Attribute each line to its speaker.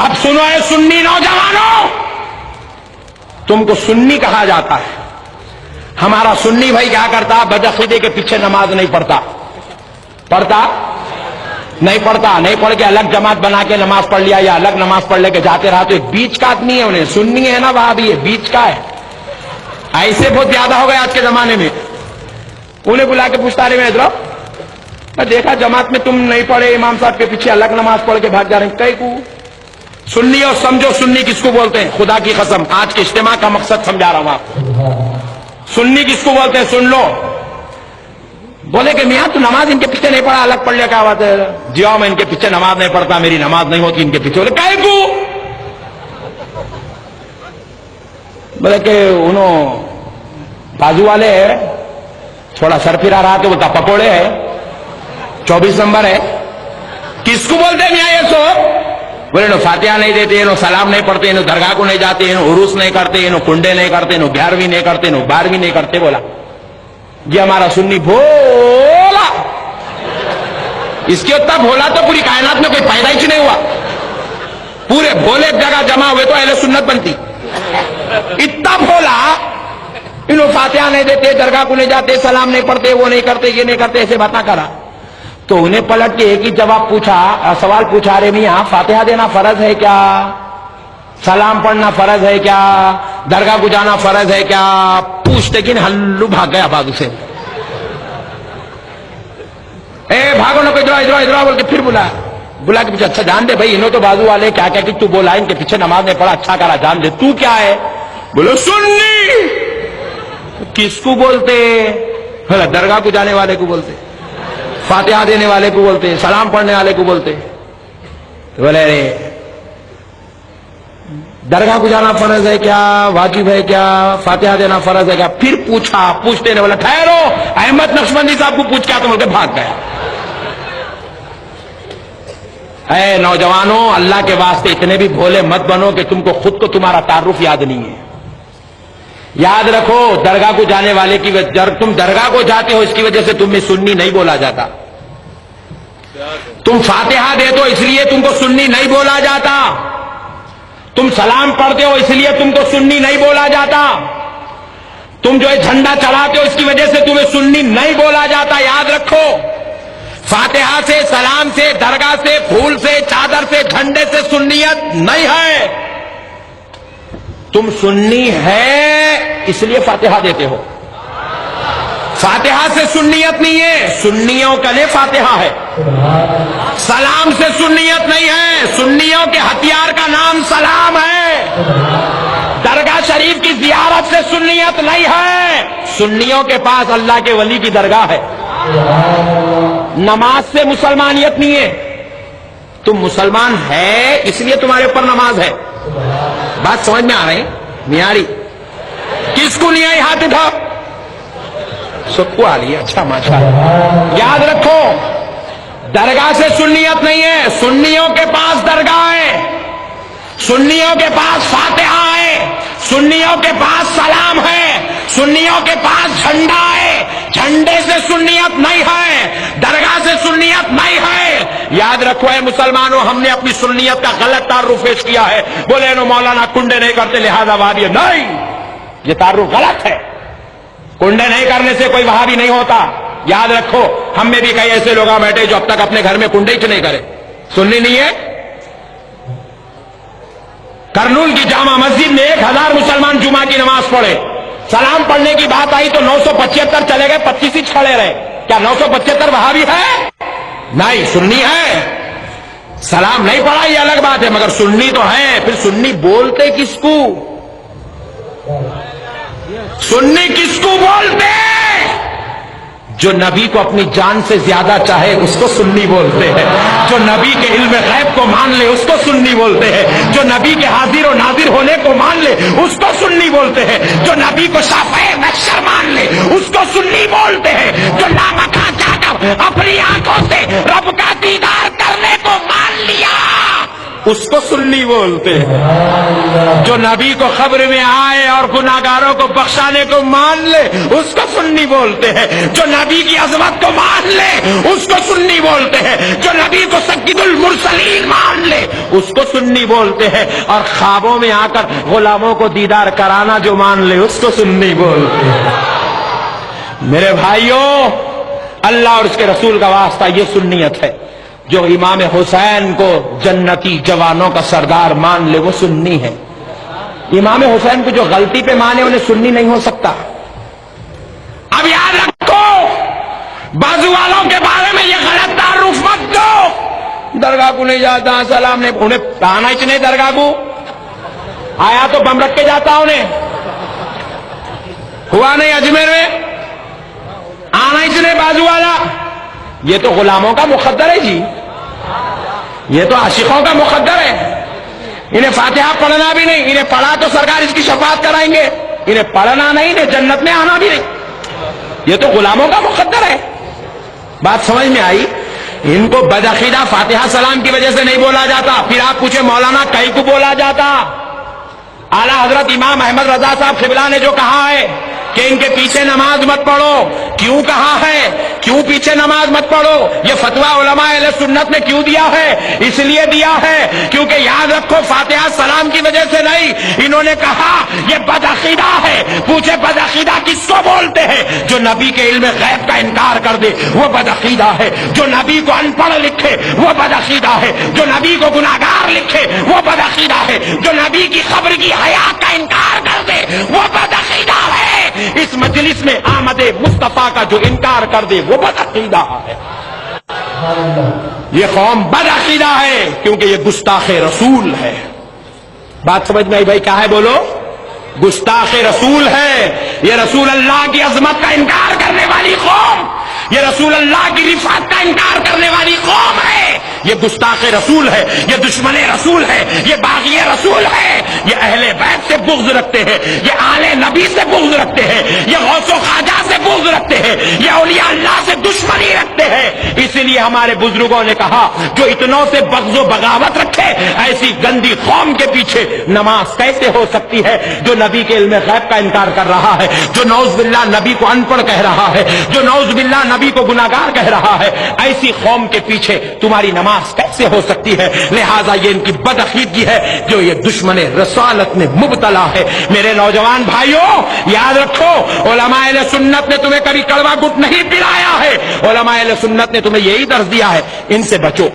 Speaker 1: اب سنو اے سنی نوجوانوں، تم کو سنی کہا جاتا ہے. ہمارا سنی بھائی کیا کرتا؟ بدعقیدے کے پیچھے نماز نہیں پڑھتا. پڑھتا نہیں پڑھتا، نہیں پڑھ کے الگ جماعت بنا کے نماز پڑھ لیا یا الگ نماز پڑھ لے کے جاتے رہا. تو ایک بیچ کا آدمی ہے، انہیں سنی ہے نا، وہاں بھی ہے، بیچ کا ہے. ایسے بہت زیادہ ہو گئے آج کے زمانے میں. انہیں بلا کے پوچھتا رہے میں ادھر میں دیکھا جماعت میں تم نہیں پڑھے، امام صاحب کے پیچھے الگ نماز پڑھ کے بھاگ جا رہے ہیں. کئی کو سنی اور سمجھو سنی کس کو بولتے ہیں. خدا کی قسم آج کے اجتماع کا مقصد سمجھا رہا ہوں آپ کو. سنی کس کو بولتے ہیں سن لو. بولے کہ میاں تو نماز ان کے پیچھے نہیں پڑھا، الگ پڑھ لیا، کیا بات ہے؟ جی ہاں میں ان کے پیچھے نماز نہیں پڑھتا، میری نماز نہیں ہوتی ان کے پیچھے. بولے کئی کو؟ بولے کہ انہوں بازو والے ہے، تھوڑا سر پھرا رہا کہ بولتا پکوڑے ہے، 24 نمبر ہے. کس کو بولتے ہیں میاں یہ سو؟ بولے نو فاتحہ نہیں دیتے، نو سلام نہیں پڑھتے، نو درگاہ کو نہیں جاتے، نو عروس نہیں کرتے، نو کنڈے نہیں کرتے، نو 11ویں نہیں کرتے، نو 12ویں نہیں کرتے. بولا یہ ہمارا سنی بھولا. اس کے اتنا بھولا تو پوری کائنات میں کوئی پیدائش نہیں ہوا. پورے بھولے ایک جگہ جمع ہوئے تو اہل سنت بنتی. اتنا بھولا، انہوں فاتحہ نہیں دیتے، درگاہ کو نہیں جاتے، سلام نہیں پڑھتے، وہ نہیں کرتے، یہ نہیں کرتے، ایسے بات نہ کرا. تو انہیں پلٹ کے ایک ہی جواب پوچھا، سوال پوچھا رہے میاں فاتحہ دینا فرض ہے کیا؟ سلام پڑھنا فرض ہے کیا؟ درگاہ کو جانا فرض ہے کیا؟ پوچھتے کہ ہلو بھاگ گیا بازو سے. اے بھاگو نہ کوئی ادھر ادھر بول کے پھر بلا کے پوچھا اچھا جان دے بھائی انہوں تو بازو والے کیا کہ تو بولا ان کے پیچھے نماز نہیں پڑھا، اچھا کرا جان دے تو کیا ہے؟ بولو سنی. کس کو بولتے؟ درگاہ کو جانے والے کو بولتے، فاتحہ دینے والے کو بولتے، سلام پڑھنے والے کو بولتے. بولے درگاہ کو جانا فرض ہے کیا؟ واجب ہے کیا؟ فاتحہ دینا فرض ہے کیا؟ پھر پوچھتے نے بولا ٹھہرو احمد نقشبندی صاحب کو پوچھ کیا تو بول کے بھاگ گیا. اے نوجوانوں اللہ کے واسطے اتنے بھی بھولے مت بنو کہ تم کو خود کو تمہارا تعارف یاد نہیں ہے. یاد رکھو درگاہ کو جانے والے کی وجہ تم درگاہ کو جاتے ہو اس کی وجہ سے تمہیں سنی نہیں بولا جاتا. تم فاتحہ دے تو اس لیے تم کو سنی نہیں بولا جاتا. تم سلام پڑھتے ہو اس لیے تم کو سنی نہیں بولا جاتا. تم جو ہے جھنڈا چڑھاتے ہو اس کی وجہ سے تمہیں سنی نہیں بولا جاتا. یاد رکھو فاتحہ سے، سلام سے، درگاہ سے، پھول سے، چادر سے، جھنڈے سے سنیت نہیں ہے. تم سنی ہے اس لیے فاتحہ دیتے ہو. فاتحہ سے سنیت نہیں ہے، سنیوں کا لیے فاتحہ ہے. سلام سے سنیت نہیں ہے، سنیوں کے ہتھیار کا نام سلام ہے. درگاہ شریف کی زیارت سے سنیت نہیں ہے، سنیوں کے پاس اللہ کے ولی کی درگاہ ہے. نماز سے مسلمانیت نہیں ہے. تم مسلمان ہے اس لیے تمہارے اوپر نماز ہے. بات سمجھ میں آ رہی میاری؟ کس کو نہیں آئی ہاتھ اٹھا؟ سب کو آ رہی ہے. اچھا ماشاءاللہ. یاد رکھو درگاہ سے سنیت نہیں ہے، سنیوں کے پاس درگاہ ہے، سنیوں کے پاس فاتحہ ہے، سنیوں کے پاس سلام ہے، سنیوں کے پاس جھنڈا ہے. جھنڈے سے سنیت نہیں ہے، درگاہ سے سنیت نہیں ہے. یاد رکھو اے مسلمانوں ہم نے اپنی سنیت کا غلط تعارف پیش کیا ہے. بولے نو مولانا کنڈے نہیں کرتے لہذا وہابی نہیں، یہ تعارف غلط ہے. کنڈے نہیں کرنے سے کوئی وہابی نہیں ہوتا. یاد رکھو ہم میں بھی کئی ایسے لوگ بیٹھے جو اب تک اپنے گھر میں کنڈے ہی نہیں کرے. سننی نہیں ہے. کرنول کی جامع مسجد میں 1000 مسلمان جمعہ کی نماز پڑھے. سلام پڑھنے کی بات آئی تو 975 چلے گئے، 25 ہی کھڑے رہے. کیا 975 وہابی ہے؟ نہیں، سنی ہے. سلام نہیں پڑھا یہ الگ بات ہے مگر سنی تو ہے. پھر سنی بولتے کس کو؟ سنی کس کو بولتے؟ جو نبی کو اپنی جان سے زیادہ چاہے اس کو سنی بولتے ہیں. جو نبی کے علم غیب کو مان لے اس کو سنی بولتے ہیں. جو نبی کے حاضر و ناظر ہونے کو مان لے اس کو سنی بولتے ہیں. جو نبی کو شافع محشر مان لے اس کو سنی بولتے ہیں. جو لامکاں جا کر اپنی آنکھوں سے رب کا دیدار کرنے کو مان لیا اس کو سنی بولتے ہیں. جو نبی کو خبر میں آئے اور گناہگاروں کو بخشانے کو مان لے اس کو سنی بولتے ہیں. جو نبی کی عظمت کو مان لے اس کو سنی بولتے ہیں. جو نبی کو سید المرسلین مان لے اس کو سنی بولتے ہیں. اور خوابوں میں آ کر غلاموں کو دیدار کرانا جو مان لے اس کو سنی بولتے ہیں. میرے بھائیوں، اللہ اور اس کے رسول کا واسطہ یہ سنیت ہے. جو امام حسین کو جنتی جوانوں کا سردار مان لے وہ سنی ہے. امام حسین کو جو غلطی پہ مانے انہیں سنی نہیں ہو سکتا. اب یاد رکھو، بازو والوں کے بارے میں یہ غلط تعارف مت دو. درگاہ کو نہیں جاتا، سلام نہیں، انہیں آنا ہی نہیں. درگاہ کو آیا تو بم رکھ کے جاتا. انہیں ہوا نہیں اجمیر میں آنا ہی نہیں بازو والا. یہ تو غلاموں کا مقدر ہے جی، یہ تو عاشقوں کا مقدر ہے. انہیں فاتحہ پڑھنا بھی نہیں، انہیں پڑھا تو سرکار اس کی شفاعت کرائیں گے. انہیں پڑھنا نہیں، انہیں جنت میں آنا بھی نہیں. یہ تو غلاموں کا مقدر ہے. بات سمجھ میں آئی؟ ان کو بدعقیدہ فاتحہ سلام کی وجہ سے نہیں بولا جاتا. پھر آپ پوچھیں مولانا کئی کو بولا جاتا؟ اعلیٰ حضرت امام احمد رضا صاحب قبلہ نے جو کہا ہے کہ ان کے پیچھے نماز مت پڑھو، کیوں کہا ہے؟ کیوں پیچھے نماز مت پڑھو؟ یہ فتویٰ علماء اہل سنت نے کیوں دیا ہے؟ اس لیے دیا ہے کیونکہ یاد رکھو فاتحہ سلام کی وجہ سے نہیں. انہوں نے کہا یہ بدعقیدہ ہے. پوچھے بدعقیدہ کس کو بولتے ہیں؟ جو نبی کے علم غیب کا انکار کر دے وہ بدعقیدہ ہے. جو نبی کو ان پڑھ لکھے وہ بدعقیدہ ہے. جو نبی کو گناہگار لکھے وہ بدعقیدہ ہے. جو نبی کی قبر کی حیات کا انکار کر دے وہ بدعقیدہ ہے. اس مجلس میں آمد مصطفیٰ کا جو انکار کر دے وہ بدعقیدہ ہے. یہ قوم بدعقیدہ ہے کیونکہ یہ گستاخ رسول ہے. بات سمجھ میں آئی بھائی؟ کیا ہے بولو؟ گستاخ رسول ہے. یہ رسول اللہ کی عظمت کا انکار کرنے والی قوم، یہ رسول اللہ کی رفعت کا انکار کرنے والی قوم ہے. یہ گستاخ رسول ہے، یہ دشمن رسول ہے، یہ باغی رسول ہے. یہ اہل بیت سے بغض رکھتے ہیں، یہ آل نبی سے بغض رکھتے ہیں، یہ غوث و خواجہ سے بغض رکھتے ہیں، یہ اولیاء اللہ سے دشمنی رکھتے ہیں. اس لیے ہمارے بزرگوں نے کہا جو اتنوں سے بغض و بغاوت رکھے ایسی گندی قوم کے پیچھے نماز کیسے ہو سکتی ہے؟ جو نبی کے علم غیب کا انکار کر رہا ہے، جو نعوذ باللہ نبی کو ان پڑھ کہہ رہا ہے، جو نعوذ باللہ نبی کو گناہگار کہہ رہا ہے، ایسی قوم کے پیچھے تمہاری نماز کیسے ہو سکتی ہے؟ لہذا یہ ان کی بدعقیدگی ہے جو یہ دشمن رسالت میں مبتلا ہے. میرے نوجوان بھائیوں یاد رکھو، علماء اہل سنت نے تمہیں کبھی کڑوا گٹ نہیں پلایا ہے. علماء اہل سنت نے تمہیں یہی درس دیا ہے ان سے بچو.